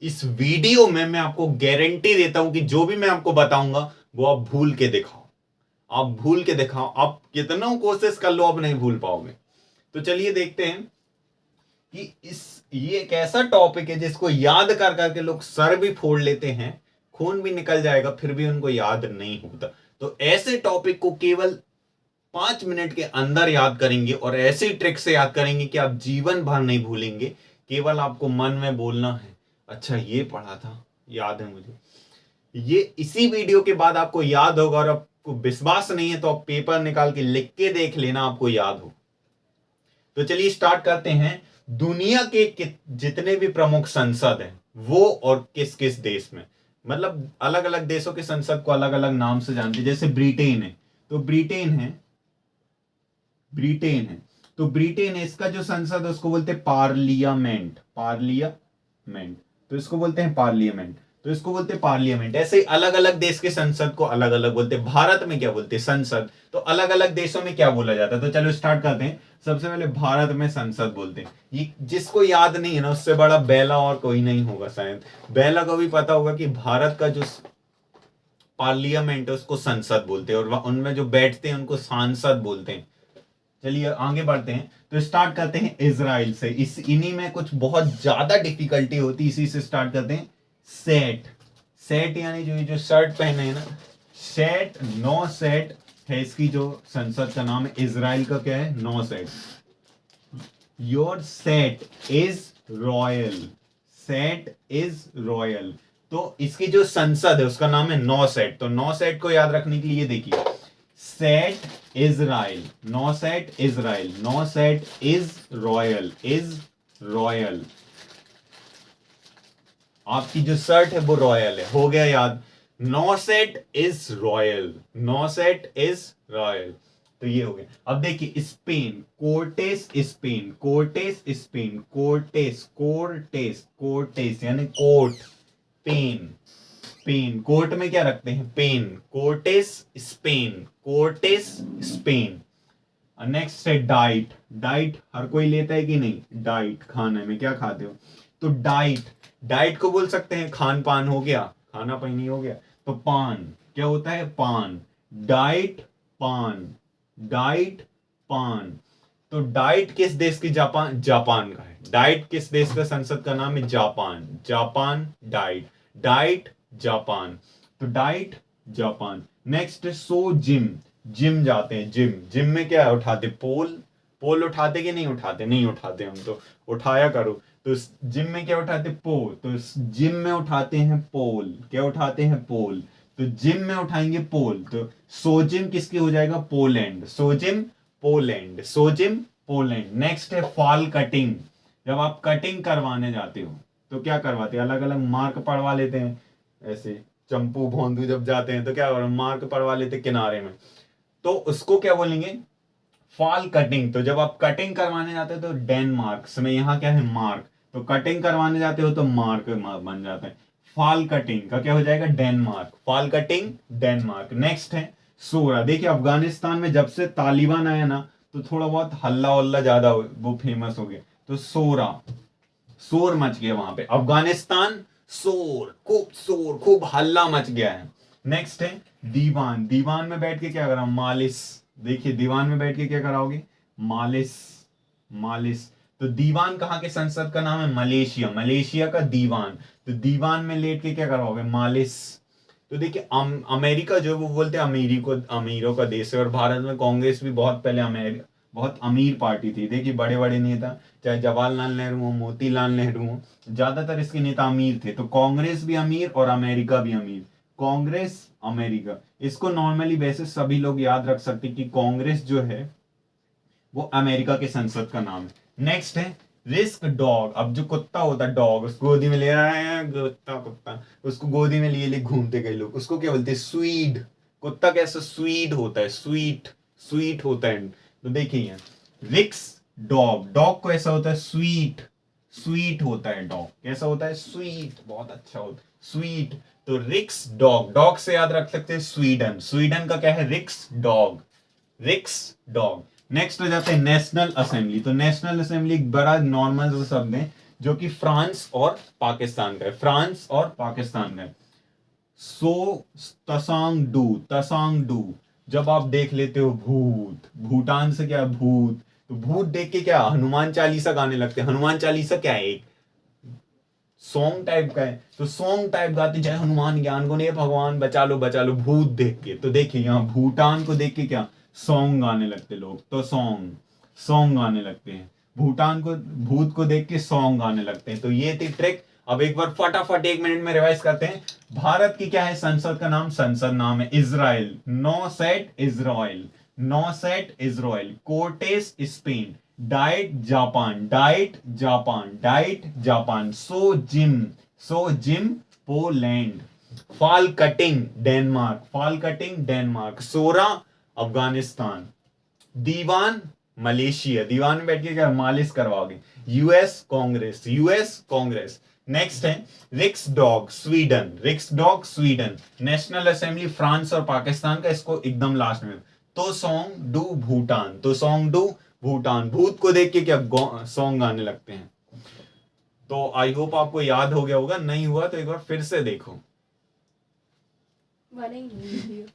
इस वीडियो में मैं आपको गारंटी देता हूं कि जो भी मैं आपको बताऊंगा वो आप भूल के दिखाओ, आप भूल के दिखाओ, आप कितना कोशिश कर लो आप नहीं भूल पाओगे। तो चलिए देखते हैं कि ये एक ऐसा टॉपिक है जिसको याद कर करके लोग सर भी फोड़ लेते हैं, खून भी निकल जाएगा फिर भी उनको याद नहीं होता। तो ऐसे टॉपिक को केवल 5 मिनट के अंदर याद करेंगे और ऐसी ट्रिक से याद करेंगे कि आप जीवन भर नहीं भूलेंगे। केवल आपको मन में बोलना है, अच्छा ये पढ़ा था, याद है मुझे। ये इसी वीडियो के बाद आपको याद होगा, और आपको विश्वास नहीं है तो आप पेपर निकाल के लिख के देख लेना, आपको याद हो। तो चलिए स्टार्ट करते हैं। दुनिया के जितने भी प्रमुख संसद हैं वो और किस किस देश में, मतलब अलग अलग देशों के संसद को अलग अलग नाम से जानते हैं। जैसे ब्रिटेन है तो ब्रिटेन है तो ब्रिटेन है, इसका जो संसद है उसको बोलते हैं पार्लियामेंट। तो इसको बोलते हैं पार्लियामेंट। ऐसे ही अलग अलग देश के संसद को अलग अलग बोलते हैं। भारत में क्या बोलते हैं? संसद। तो अलग अलग देशों में क्या बोला जाता है? तो चलो स्टार्ट करते हैं। सबसे पहले भारत में संसद बोलते हैं। ये जिसको याद नहीं है ना, उससे बड़ा बेला और कोई नहीं होगा शायद। बेला को भी पता होगा कि भारत का जो पार्लियामेंट है उसको संसद बोलते हैं, और उनमें जो बैठते हैं उनको सांसद बोलते हैं। चलिए आगे बढ़ते हैं। तो स्टार्ट करते हैं इजराइल से। इन्हीं में कुछ बहुत ज्यादा डिफिकल्टी होती है, इसी से स्टार्ट करते हैं। सेट। सेट यानी जो ये जो शर्ट पहने हैं ना, सेट, नो सेट है इसकी जो संसद का नाम है। इजराइल का क्या है? No set. Your set is royal. Set is royal. तो इसकी जो संसद है उसका नाम है नो सेट। तो नो सेट को याद रखने के लिए देखिए, set Israel, no set Israel, no set is royal, is royal. आपकी जो शर्ट है वो रॉयल है, हो गया याद। No set is royal, no set is royal. तो ये हो गया। अब देखिए Spain, Cortes Spain, Cortes Spain, Cortes यानी कोर्ट, पेन, पेन। कोर्ट में क्या रखते हैं? Pen. Cortes Spain, Cortes Spain. Next है डाइट। डाइट हर कोई लेता है कि नहीं? डाइट खाने में क्या खाते हो? तो डाइट, डाइट को बोल सकते हैं खान पान हो गया, खाना पानी हो गया। तो पान क्या होता है? पान। डाइट पान, डाइट पान। तो डाइट किस देश की? जापान, जापान का है। डाइट किस देश का संसद का नाम है? Japan, Japan diet, diet Japan. तो diet Japan. Next Sejm, gym जाते हैं। जिम, जिम में क्या उठाते? पोल। पोल उठाते कि नहीं उठाते? नहीं उठाते, हम तो उठाया करो। तो जिम में क्या उठाते? पोल। तो जिम में उठाते हैं पोल। क्या उठाते हैं? पोल। तो जिम में उठाएंगे पोल। तो सोजिम किसकी हो जाएगा? Poland. Sejm Poland, Sejm Poland. Next है फॉल कटिंग। जब आप कटिंग करवाने जाते हो तो क्या करवाते हैं? अलग अलग मार्क पड़वा लेते हैं। ऐसे चंपू भोंदू जब जाते हैं तो क्या मार्क पड़वा लेते हैं किनारे में, तो उसको क्या बोलेंगे? Fall cutting. तो जब आप कटिंग करवाने जाते हो तो डेनमार्क में, यहाँ क्या है? मार्क। तो कटिंग करवाने जाते हो तो मार्क बन जाता है। फॉल कटिंग का क्या हो जाएगा? Denmark. Fall cutting Denmark. Next है सोरा। देखिए अफगानिस्तान में जब से तालिबान आया ना तो थोड़ा बहुत हल्ला वल्ला ज्यादा वो फेमस हो गया। तो सोरा, शोर मच गया वहां पे अफगानिस्तान। शोर, खूब हल्ला मच गया है। नेक्स्ट है दीवान। दीवान में बैठ के क्या करा? मालिश। देखिए दीवान में बैठ के क्या कराओगे? मालिश, मालिश। तो दीवान कहाँ के संसद का नाम है? मलेशिया, मलेशिया का दीवान। तो दीवान में लेट के क्या कराओगे? मालिश। तो देखिए अमेरिका जो है वो बोलते हैं अमीरों का देश है, और भारत में कांग्रेस भी बहुत पहले बहुत अमीर पार्टी थी। देखिए बड़े बड़े नेता, चाहे जवाहरलाल नेहरू हो, मोतीलाल नेहरू हो, ज्यादातर इसके नेता अमीर थे। तो कांग्रेस भी अमीर और अमेरिका भी अमीर। कांग्रेस, अमेरिका, इसको नॉर्मली वैसे सभी लोग याद रख सकते कि कांग्रेस जो है वो अमेरिका के संसद का नाम है। नेक्स्ट है रिस्क डॉग। अब जो कुत्ता होता है डॉग, उसको गोदी में ले रहा है, कुत्ता कुत्ता उसको गोदी में लिए लिए घूमते कई लोग, उसको क्या बोलते हैं? स्वीड। कुत्ता कैसा? स्वीड होता है, स्वीट, स्वीट होता है। तो देखिए रिक्स डॉग, डॉग को ऐसा होता है स्वीट, स्वीट होता है डॉग। कैसा होता है? स्वीट, बहुत अच्छा होता है, स्वीट। तो रिक्स डॉग, डॉग से याद रख सकते हैं स्वीडन। स्वीडन का क्या है? रिक्स डॉग, रिक्स डॉग। नेक्स्ट हो जाते हैं नेशनल असेंबली। तो नेशनल असेंबली एक बड़ा नॉर्मल शब्द है जो कि फ्रांस और पाकिस्तान का है, फ्रांस और पाकिस्तान का है। सो तसांग डू, जब आप देख लेते हो भूत, भूटान से क्या भूत, तो भूत देख के क्या हनुमान चालीसा गाने लगते हैं। हनुमान चालीसा क्या है, एक सॉन्ग टाइप का है, तो सॉन्ग टाइप गाते जय हनुमान ज्ञान गुण, भगवान बचा लो भूत देख के। तो देखिए यहाँ भूटान को देख के क्या सॉन्ग गाने लगते लोग, तो सॉन्ग सॉन्ग गाने लगते हैं। भूटान को, भूत को देख के सॉन्ग गाने लगते हैं। तो ये थी ट्रिक। अब एक बार फटाफट 1 मिनट में रिवाइज करते हैं। भारत की क्या है संसद का नाम, संसद नाम है Israel. Knesset Israel, Knesset Israel. Cortes Spain, diet Japan, diet Japan, diet Japan. Sejm Poland. Folketing Denmark, Folketing Denmark. Shura Afghanistan. Dewan Malaysia, दीवान में बैठ के क्या मालिश करवाओगे। US Congress, US Congress. Next है Riksdag Sweden, Riksdag Sweden. National Assembly France और पाकिस्तान का, इसको एकदम लास्ट में। तो सॉन्ग डू भूटान, तो सॉन्ग डू भूटान। भूत को देख के क्या सॉन्ग गाने लगते हैं। तो आई होप आपको याद हो गया होगा, नहीं हुआ तो एक बार फिर से देखो। बनेगी वीडियो।